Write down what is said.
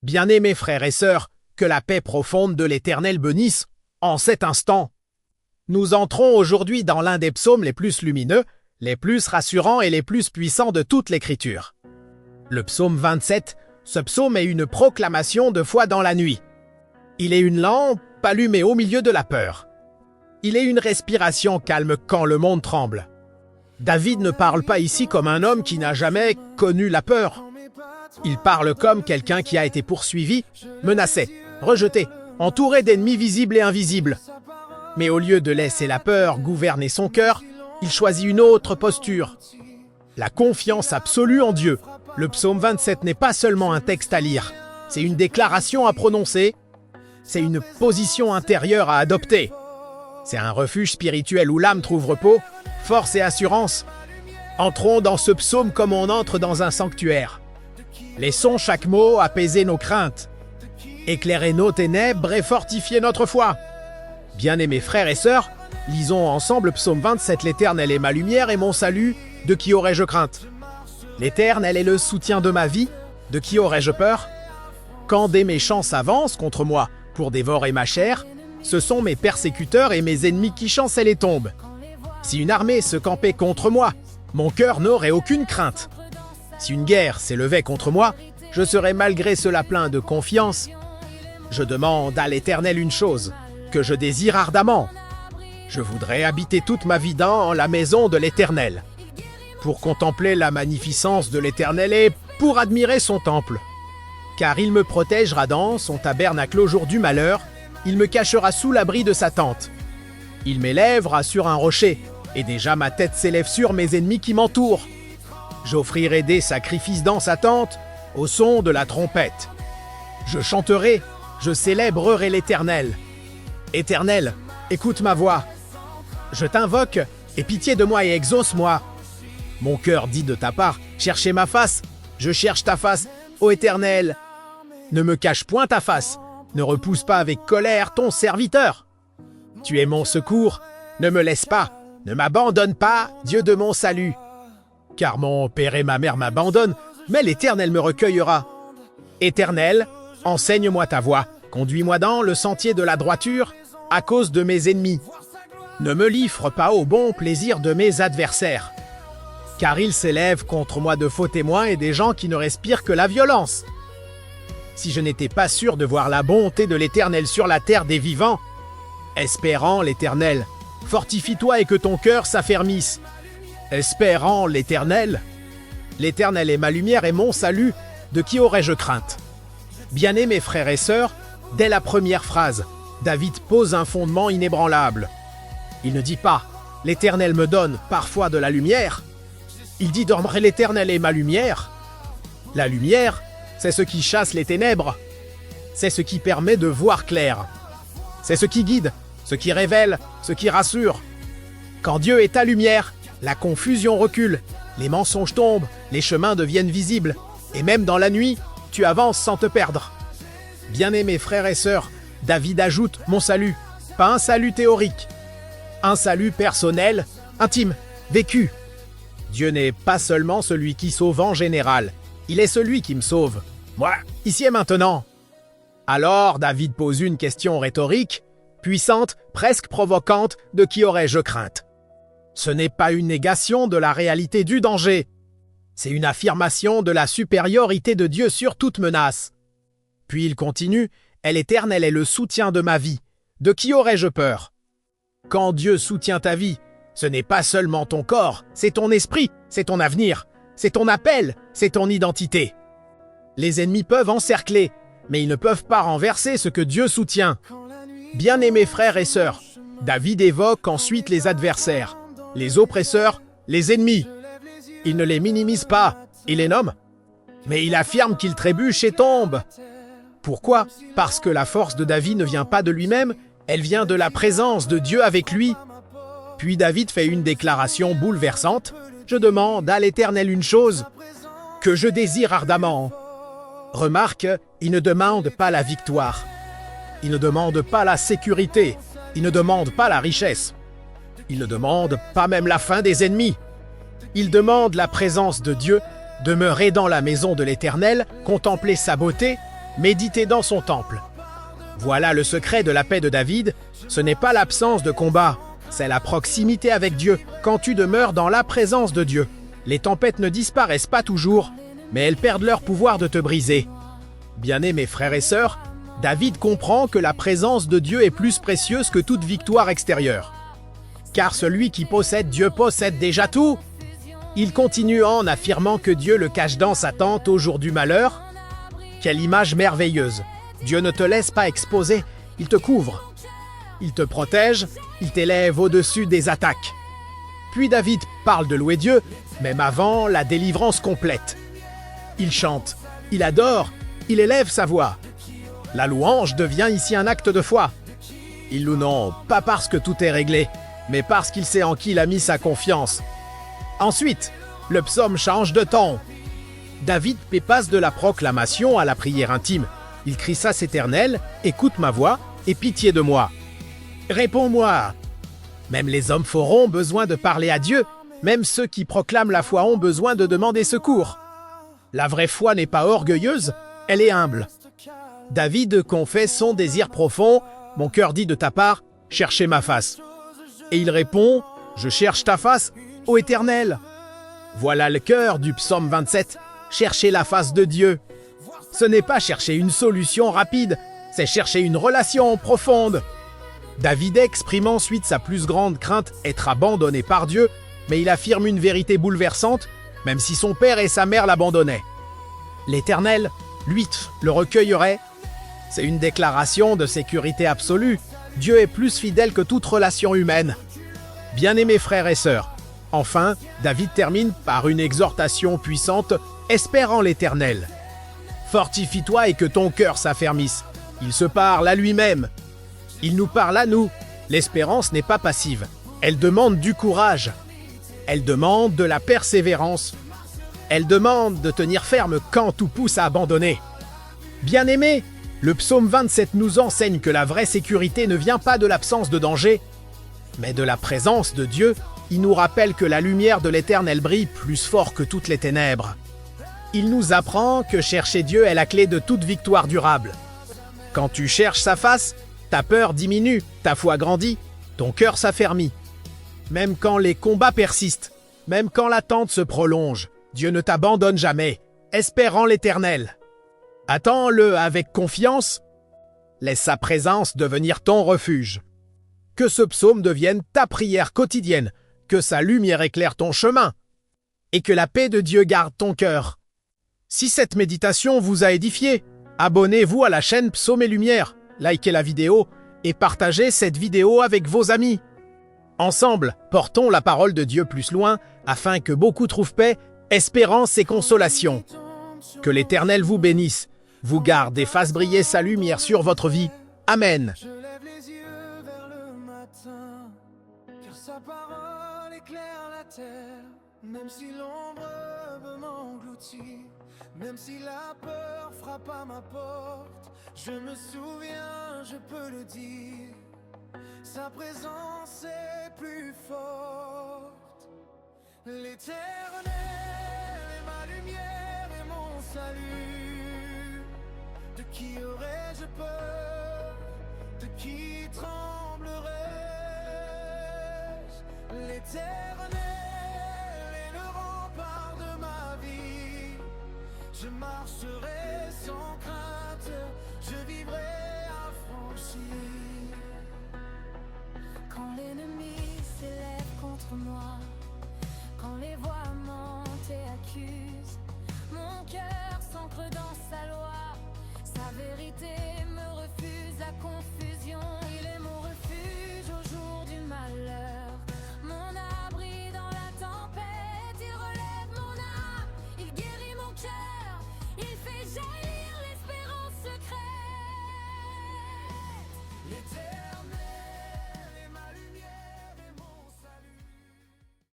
Bien-aimés frères et sœurs, que la paix profonde de l'Éternel bénisse en cet instant. Nous entrons aujourd'hui dans l'un des psaumes les plus lumineux, les plus rassurants et les plus puissants de toute l'Écriture. Le psaume 27, ce psaume est une proclamation de foi dans la nuit. Il est une lampe allumée au milieu de la peur. Il est une respiration calme quand le monde tremble. David ne parle pas ici comme un homme qui n'a jamais connu la peur. Il parle comme quelqu'un qui a été poursuivi, menacé, rejeté, entouré d'ennemis visibles et invisibles. Mais au lieu de laisser la peur gouverner son cœur, il choisit une autre posture. La confiance absolue en Dieu. Le psaume 27 n'est pas seulement un texte à lire, c'est une déclaration à prononcer, c'est une position intérieure à adopter. C'est un refuge spirituel où l'âme trouve repos, force et assurance. Entrons dans ce psaume comme on entre dans un sanctuaire. Laissons chaque mot apaiser nos craintes, éclairer nos ténèbres et fortifier notre foi. Bien-aimés frères et sœurs, lisons ensemble psaume 27. L'Éternel est ma lumière et mon salut, de qui aurais-je crainte? L'Éternel est le soutien de ma vie, de qui aurais-je peur? Quand des méchants s'avancent contre moi pour dévorer ma chair, ce sont mes persécuteurs et mes ennemis qui chancellent et tombent. Si une armée se campait contre moi, mon cœur n'aurait aucune crainte. Si une guerre s'élevait contre moi, je serais malgré cela plein de confiance. Je demande à l'Éternel une chose, que je désire ardemment. Je voudrais habiter toute ma vie dans la maison de l'Éternel, pour contempler la magnificence de l'Éternel et pour admirer son temple. Car il me protégera dans son tabernacle au jour du malheur, il me cachera sous l'abri de sa tente. Il m'élèvera sur un rocher, et déjà ma tête s'élève sur mes ennemis qui m'entourent. J'offrirai des sacrifices dans sa tente, au son de la trompette. Je chanterai, je célébrerai l'Éternel. Éternel, écoute ma voix. Je t'invoque, aie pitié de moi et exauce-moi. Mon cœur dit de ta part, cherchez ma face. Je cherche ta face, ô Éternel. Ne me cache point ta face, ne repousse pas avec colère ton serviteur. Tu es mon secours, ne me laisse pas, ne m'abandonne pas, Dieu de mon salut. Car mon père et ma mère m'abandonnent, mais l'Éternel me recueillera. Éternel, enseigne-moi ta voie, conduis-moi dans le sentier de la droiture, à cause de mes ennemis. Ne me livre pas au bon plaisir de mes adversaires, car ils s'élèvent contre moi de faux témoins et des gens qui ne respirent que la violence. Si je n'étais pas sûr de voir la bonté de l'Éternel sur la terre des vivants, espérant l'Éternel, fortifie-toi et que ton cœur s'affermisse. Espérant l'Éternel, l'Éternel est ma lumière et mon salut, de qui aurais-je crainte? Bien-aimés frères et sœurs, dès la première phrase, David pose un fondement inébranlable. Il ne dit pas « L'Éternel me donne parfois de la lumière ». Il dit « Dormerai l'Éternel est ma lumière ». La lumière, c'est ce qui chasse les ténèbres. C'est ce qui permet de voir clair. C'est ce qui guide, ce qui révèle, ce qui rassure. Quand Dieu est ta lumière, la confusion recule, les mensonges tombent, les chemins deviennent visibles, et même dans la nuit, tu avances sans te perdre. Bien-aimés frères et sœurs, David ajoute « mon salut », pas un salut théorique, un salut personnel, intime, vécu. Dieu n'est pas seulement celui qui sauve en général, il est celui qui me sauve, moi, ici et maintenant. Alors David pose une question rhétorique, puissante, presque provocante, de qui aurais-je crainte? Ce n'est pas une négation de la réalité du danger, c'est une affirmation de la supériorité de Dieu sur toute menace. Puis il continue, « L'Éternel est le soutien de ma vie, de qui aurais-je peur ?» Quand Dieu soutient ta vie, ce n'est pas seulement ton corps, c'est ton esprit, c'est ton avenir, c'est ton appel, c'est ton identité. Les ennemis peuvent encercler, mais ils ne peuvent pas renverser ce que Dieu soutient. Bien-aimés frères et sœurs, David évoque ensuite les adversaires, les oppresseurs, les ennemis. Il ne les minimise pas, il les nomme, mais il affirme qu'ils trébuchent et tombent. Pourquoi? Parce que la force de David ne vient pas de lui-même, elle vient de la présence de Dieu avec lui. Puis David fait une déclaration bouleversante. « Je demande à l'Éternel une chose, que je désire ardemment. » Remarque, il ne demande pas la victoire. Il ne demande pas la sécurité. Il ne demande pas la richesse. Il ne demande pas même la fin des ennemis. Il demande la présence de Dieu, demeurer dans la maison de l'Éternel, contempler sa beauté, méditer dans son temple. Voilà le secret de la paix de David, ce n'est pas l'absence de combat, c'est la proximité avec Dieu, quand tu demeures dans la présence de Dieu. Les tempêtes ne disparaissent pas toujours, mais elles perdent leur pouvoir de te briser. Bien-aimés frères et sœurs, David comprend que la présence de Dieu est plus précieuse que toute victoire extérieure. Car celui qui possède Dieu possède déjà tout. Il continue en affirmant que Dieu le cache dans sa tente au jour du malheur. Quelle image merveilleuse! Dieu ne te laisse pas exposer, il te couvre. Il te protège, il t'élève au-dessus des attaques. Puis David parle de louer Dieu, même avant la délivrance complète. Il chante, il adore, il élève sa voix. La louange devient ici un acte de foi. Il loue non, pas parce que tout est réglé, mais parce qu'il sait en qui il a mis sa confiance. Ensuite, le psaume change de ton. David passe de la proclamation à la prière intime. Il crie ça s'éternel, écoute ma voix et pitié de moi. Réponds-moi. Même les hommes forts ont besoin de parler à Dieu, même ceux qui proclament la foi ont besoin de demander secours. La vraie foi n'est pas orgueilleuse, elle est humble. David confesse son désir profond, mon cœur dit de ta part, cherchez ma face. Et il répond, je cherche ta face, ô Éternel. Voilà le cœur du psaume 27, chercher la face de Dieu. Ce n'est pas chercher une solution rapide, c'est chercher une relation profonde. David exprime ensuite sa plus grande crainte, être abandonné par Dieu, mais il affirme une vérité bouleversante, même si son père et sa mère l'abandonnaient. L'Éternel, lui, le recueillerait. C'est une déclaration de sécurité absolue. Dieu est plus fidèle que toute relation humaine. Bien-aimés frères et sœurs, enfin, David termine par une exhortation puissante, espère en l'Éternel. Fortifie-toi et que ton cœur s'affermisse. Il se parle à lui-même. Il nous parle à nous. L'espérance n'est pas passive. Elle demande du courage. Elle demande de la persévérance. Elle demande de tenir ferme quand tout pousse à abandonner. Bien-aimés, le psaume 27 nous enseigne que la vraie sécurité ne vient pas de l'absence de danger, mais de la présence de Dieu. Il nous rappelle que la lumière de l'Éternel brille plus fort que toutes les ténèbres. Il nous apprend que chercher Dieu est la clé de toute victoire durable. Quand tu cherches sa face, ta peur diminue, ta foi grandit, ton cœur s'affermit. Même quand les combats persistent, même quand l'attente se prolonge, Dieu ne t'abandonne jamais, espère en l'Éternel. Attends-le avec confiance, laisse sa présence devenir ton refuge. Que ce psaume devienne ta prière quotidienne, que sa lumière éclaire ton chemin, et que la paix de Dieu garde ton cœur. Si cette méditation vous a édifié, abonnez-vous à la chaîne Psaumes et Lumière, likez la vidéo et partagez cette vidéo avec vos amis. Ensemble, portons la parole de Dieu plus loin afin que beaucoup trouvent paix, espérance et consolation. Que l'Éternel vous bénisse, vous garde et fasse briller sa lumière sur votre vie. Amen. Je lève les yeux vers le matin, car sa parole éclaire la terre. Même si l'ombre veut m'engloutir, même si la peur frappe à ma porte, je me souviens, je peux le dire, sa présence est plus forte. L'Éternel est ma lumière et mon salut. De qui aurais-je peur? De qui tremblerais-je? L'Éternel est le rempart de ma vie. Je marcherai sans crainte.